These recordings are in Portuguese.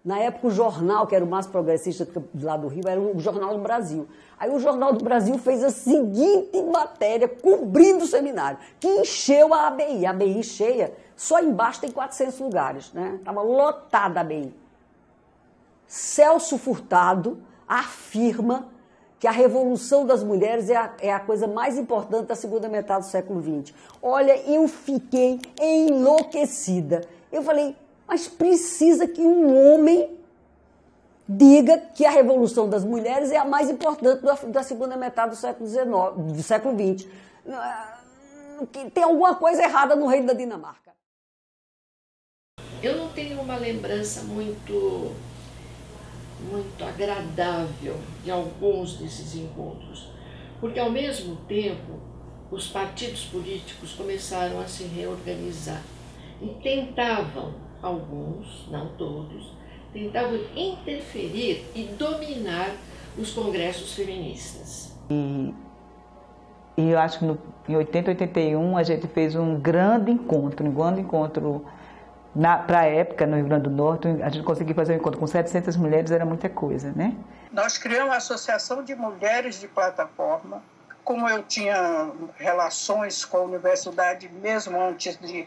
Na época, o jornal, que era o mais progressista lá do Rio, era o Jornal do Brasil. Aí o Jornal do Brasil fez a seguinte matéria, cobrindo o seminário, que encheu a ABI. A ABI cheia, só embaixo tem 400 lugares, né? Estava lotada a ABI. Celso Furtado afirma que a revolução das mulheres é a coisa mais importante da segunda metade do século XX. Olha, eu fiquei enlouquecida. Eu falei, mas precisa que um homem diga que a revolução das mulheres é a mais importante da segunda metade do século XX. Tem alguma coisa errada no Reino da Dinamarca. Eu não tenho uma lembrança muito agradável de alguns desses encontros, porque ao mesmo tempo os partidos políticos começaram a se reorganizar e tentavam, alguns, não todos, tentavam interferir e dominar os congressos feministas. E eu acho que em 80, 81 a gente fez um grande encontro para a época, no Rio Grande do Norte. A gente conseguiu fazer um encontro com 700 mulheres, era muita coisa, né? Nós criamos a Associação de Mulheres de Plataforma. Como eu tinha relações com a universidade, mesmo antes de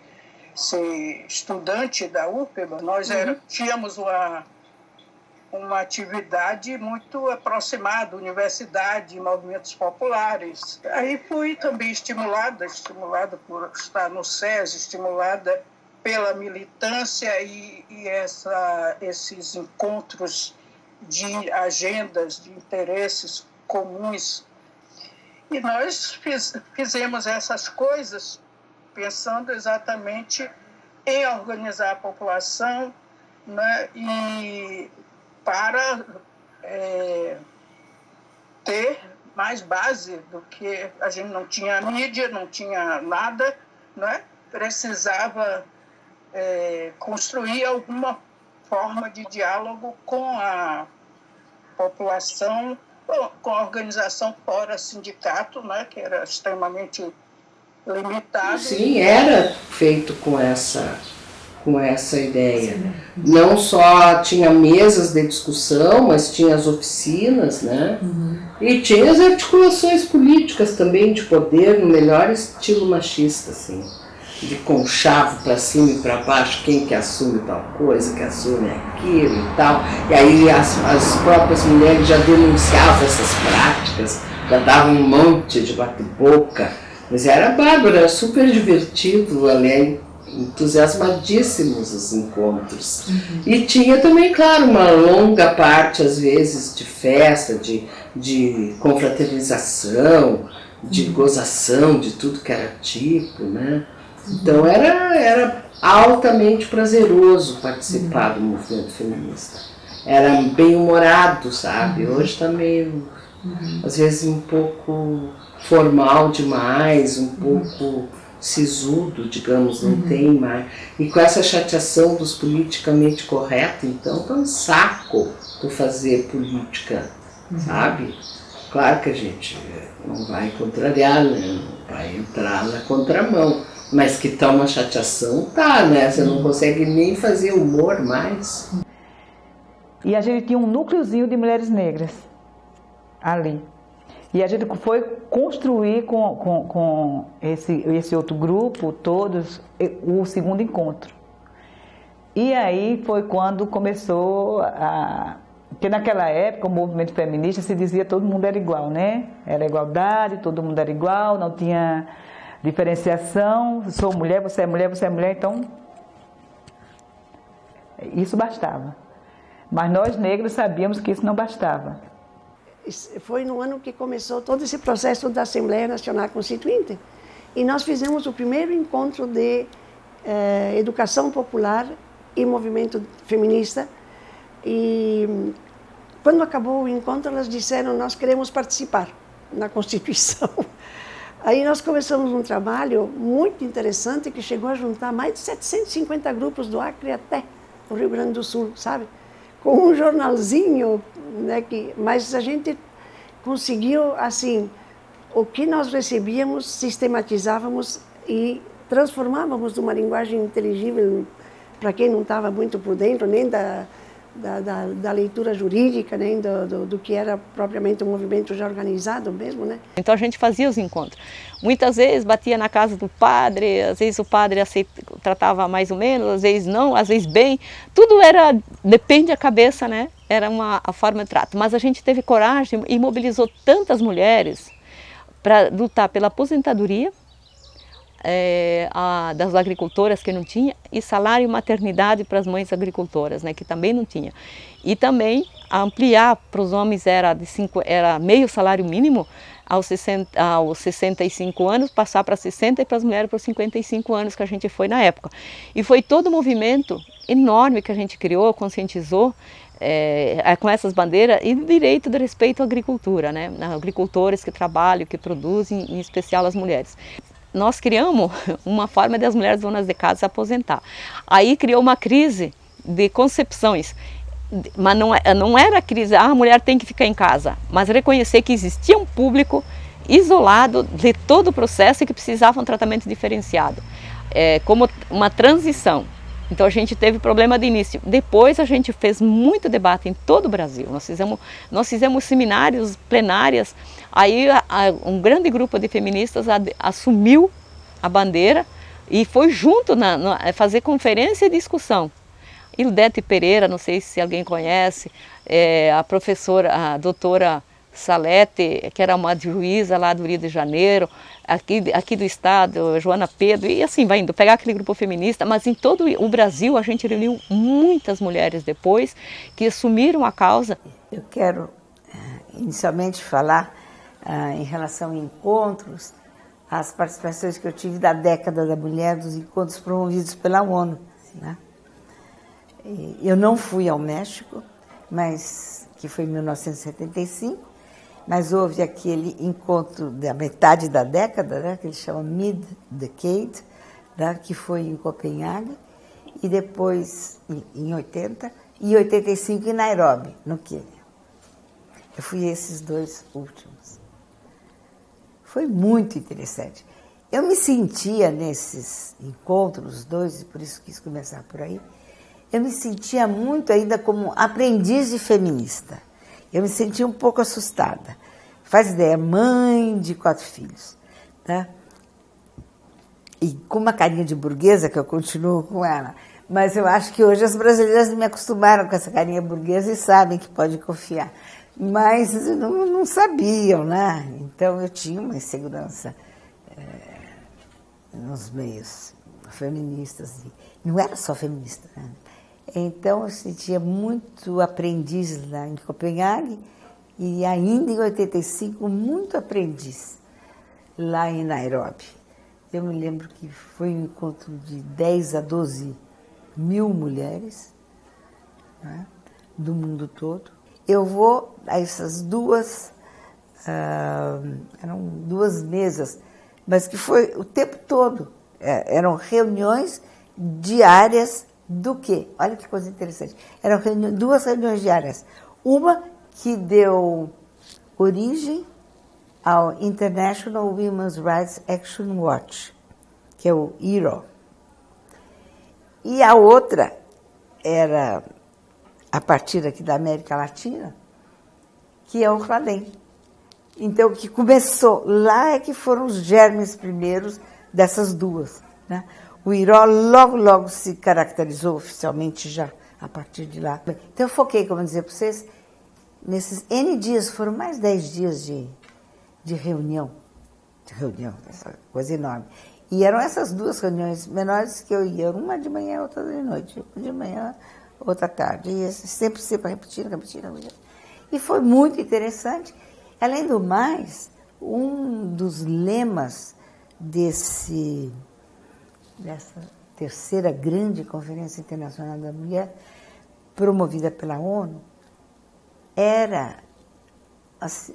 ser estudante da UFPA, nós tínhamos uma atividade muito aproximada, universidade, movimentos populares. Aí fui também estimulada por estar no SES, estimulada pela militância e esses encontros de agendas, de interesses comuns. E nós fizemos essas coisas pensando exatamente em organizar a população, né, e para ter mais base do que a gente não tinha mídia, não tinha nada, né, precisava construir alguma forma de diálogo com a população, com a organização fora sindicato, né, que era extremamente limitado. Sim, era feito com essa ideia. Não só tinha mesas de discussão, mas tinha as oficinas, né? E tinha as articulações políticas também de poder, no melhor estilo machista, assim. De conchavo para cima e para baixo, quem que assume tal coisa, que assume aquilo e tal. E aí as próprias mulheres já denunciavam essas práticas, já davam um monte de bate-boca. Mas era bárbaro, era super divertido, ali, entusiasmadíssimos os encontros. E tinha também, claro, uma longa parte, às vezes, de festa, de confraternização, de gozação, de tudo que era tipo, né? Então era altamente prazeroso participar do movimento feminista. Era bem humorado, sabe? Hoje está meio, às vezes, um pouco formal demais, um pouco sisudo, digamos, não tem mais. E com essa chateação dos politicamente corretos, então tá um saco tu fazer política, sabe? Claro que a gente não vai contrariar, né? Não vai entrar na contramão. Mas que tá uma chateação, tá, né? Você não consegue nem fazer humor mais. E a gente tinha um núcleozinho de mulheres negras ali. E a gente foi construir com esse outro grupo, todos, o segundo encontro. E aí foi quando começou porque naquela época o movimento feminista se dizia todo mundo era igual, né? Era igualdade, todo mundo era igual, não tinha diferenciação, sou mulher, você é mulher, então isso bastava. Mas nós negros sabíamos que isso não bastava. Foi no ano que começou todo esse processo da Assembleia Nacional Constituinte e nós fizemos o primeiro encontro de educação popular e movimento feminista. E quando acabou o encontro, elas disseram: nós queremos participar na Constituição. Aí nós começamos um trabalho muito interessante que chegou a juntar mais de 750 grupos do Acre até o Rio Grande do Sul, sabe? Com um jornalzinho, né, mas a gente conseguiu, assim, o que nós recebíamos, sistematizávamos e transformávamos numa linguagem inteligível para quem não estava muito por dentro, nem da leitura jurídica, nem do que era propriamente um movimento já organizado mesmo, né? Então a gente fazia os encontros. Muitas vezes batia na casa do padre, às vezes o padre tratava mais ou menos, às vezes não, às vezes bem. Tudo depende da cabeça, né? Era a forma de trato. Mas a gente teve coragem e mobilizou tantas mulheres para lutar pela aposentadoria, das agricultoras que não tinha, e salário e maternidade para as mães agricultoras, né, que também não tinha. E também ampliar para os homens era meio salário mínimo aos 65 anos, passar para 60 e para as mulheres para os 55 anos que a gente foi na época. E foi todo um movimento enorme que a gente criou, conscientizou, com essas bandeiras e do direito do respeito à agricultura, né, agricultores que trabalham, que produzem, em especial as mulheres. Nós criamos uma forma de as mulheres donas de casa se aposentar. Aí criou uma crise de concepções, mas não era a crise, a mulher tem que ficar em casa, mas reconhecer que existia um público isolado de todo o processo e que precisava um tratamento diferenciado, como uma transição. Então a gente teve problema de início. Depois a gente fez muito debate em todo o Brasil. Nós fizemos seminários, plenárias. Aí um grande grupo de feministas assumiu a bandeira e foi junto fazer conferência e discussão. Ildete Pereira, não sei se alguém conhece, a doutora Salete, que era uma juíza lá do Rio de Janeiro, aqui do estado, Joana Pedro, e assim vai indo, pegar aquele grupo feminista, mas em todo o Brasil a gente reuniu muitas mulheres depois que assumiram a causa. Eu quero inicialmente falar em relação a encontros, as participações que eu tive da década da mulher, dos encontros promovidos pela ONU, né? Eu não fui ao México, mas que foi em 1975, mas houve aquele encontro da metade da década, né, que eles chamam Mid-Decade, né, que foi em Copenhague, e depois em 80, e 85 em Nairobi, no Quênia. Eu fui esses dois últimos. Foi muito interessante. Eu me sentia nesses encontros, os dois, e por isso quis começar por aí, eu me sentia muito ainda como aprendiz de feminista. Eu me sentia um pouco assustada. Faz ideia, mãe de 4 filhos, né? E com uma carinha de burguesa, que eu continuo com ela. Mas eu acho que hoje as brasileiras me acostumaram com essa carinha burguesa e sabem que pode confiar. Mas não sabiam, né? Então eu tinha uma insegurança nos meios feministas. Não era só feminista, né? Então eu sentia muito aprendiz lá em Copenhague e ainda em 85 muito aprendiz lá em Nairobi. Eu me lembro que foi um encontro de 10 a 12 mil mulheres, né, do mundo todo. Eu vou a essas eram 2 mesas, mas que foi o tempo todo. Eram reuniões diárias do quê? Olha que coisa interessante. Eram 2 reuniões diárias. Uma que deu origem ao International Women's Rights Action Watch, que é o IRO. E a outra era, a partir aqui da América Latina, que é o Cladim. Então, o que começou lá é que foram os germes primeiros dessas 2, né? O IRO logo se caracterizou oficialmente já a partir de lá. Então eu foquei, como eu dizer para vocês, nesses N dias, foram mais 10 dias de reunião, essa coisa enorme. E eram essas 2 reuniões menores que eu ia, uma de manhã, outra de noite, uma de manhã, outra tarde, e sempre repetindo. E foi muito interessante. Além do mais, um dos lemas dessa 3ª grande Conferência Internacional da Mulher, promovida pela ONU, era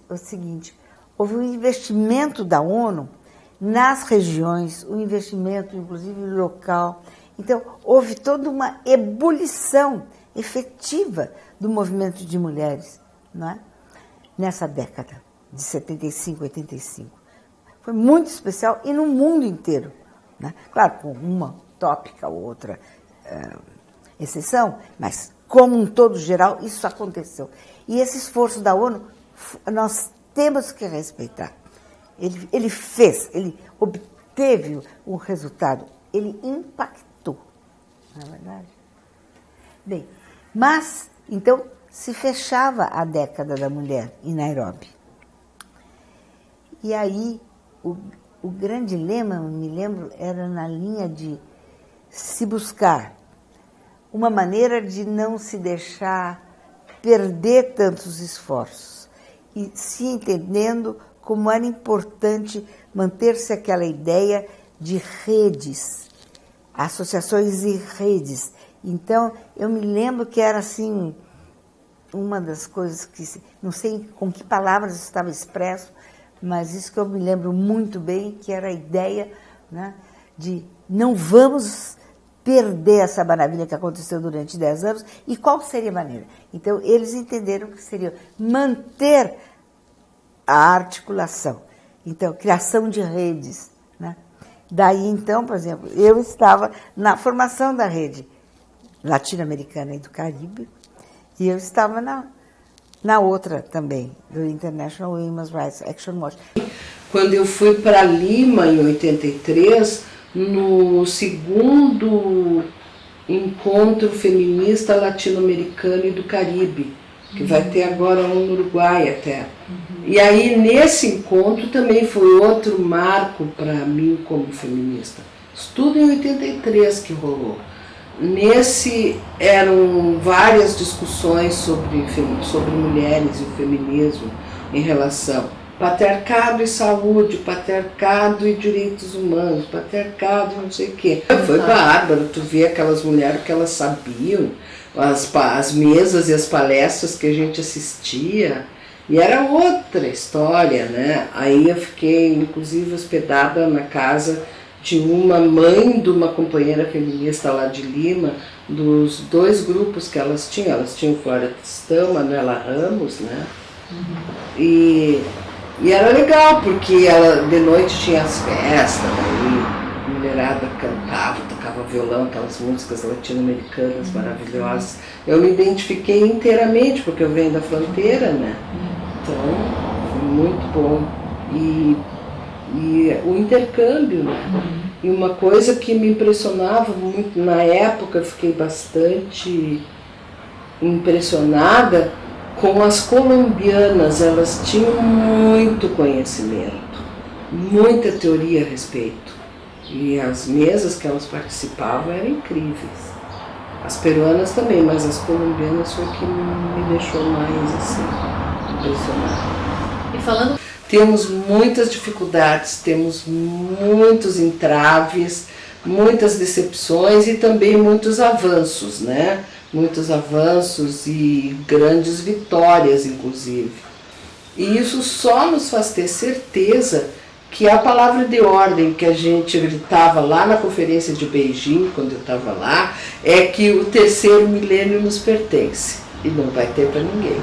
o seguinte: houve um investimento da ONU nas regiões, um investimento inclusive local. Então, houve toda uma ebulição efetiva do movimento de mulheres, não é? Nessa década de 75, 85. Foi muito especial e no mundo inteiro, né? Claro, com uma tópica ou outra exceção, mas como um todo geral, isso aconteceu. E esse esforço da ONU, nós temos que respeitar. Ele fez, ele obteve um resultado, ele impactou, não é verdade? Bem, mas, então, se fechava a década da mulher em Nairobi. E aí, o grande lema, me lembro, era na linha de se buscar uma maneira de não se deixar perder tantos esforços e se entendendo como era importante manter-se aquela ideia de redes, associações e redes. Então, eu me lembro que era assim, uma das coisas que, não sei com que palavras estava expresso, mas isso que eu me lembro muito bem, que era a ideia, né, de não vamos perder essa maravilha que aconteceu durante 10 anos, e qual seria a maneira? Então, eles entenderam que seria manter a articulação, então, criação de redes, né? Daí, então, por exemplo, eu estava na formação da rede latino-americana e do Caribe, e eu estava na outra também, do International Women's Rights Action Watch. Quando eu fui para Lima, em 83, no segundo encontro feminista latino-americano e do Caribe, que vai ter agora um no Uruguai até. E aí, nesse encontro, também foi outro marco para mim como feminista. Isso tudo em 83 que rolou. Nesse eram várias discussões sobre mulheres e o feminismo em relação patriarcado e saúde, patriarcado e direitos humanos, patriarcado e não sei o quê. Foi bárbaro, tu vê aquelas mulheres que elas sabiam, as mesas e as palestras que a gente assistia, e era outra história, né? Aí eu fiquei, inclusive, hospedada na casa de uma mãe de uma companheira feminista lá de Lima, dos dois grupos que elas tinham Flora Tristão, Manuela Ramos, né? E era legal, porque ela, de noite tinha as festas, daí a mulherada cantava, tocava violão, aquelas músicas latino-americanas maravilhosas. Eu me identifiquei inteiramente, porque eu venho da fronteira, né? Então, foi muito bom. E o intercâmbio, né? E uma coisa que me impressionava muito, na época eu fiquei bastante impressionada com as colombianas. Elas tinham muito conhecimento, muita teoria a respeito. E as mesas que elas participavam eram incríveis. As peruanas também, mas as colombianas foi o que me deixou mais assim, impressionada. E falando... Temos muitas dificuldades, temos muitos entraves, muitas decepções e também muitos avanços, né? Muitos avanços e grandes vitórias, inclusive. E isso só nos faz ter certeza que a palavra de ordem que a gente gritava lá na conferência de Beijing, quando eu estava lá, é que o terceiro milênio nos pertence e não vai ter para ninguém.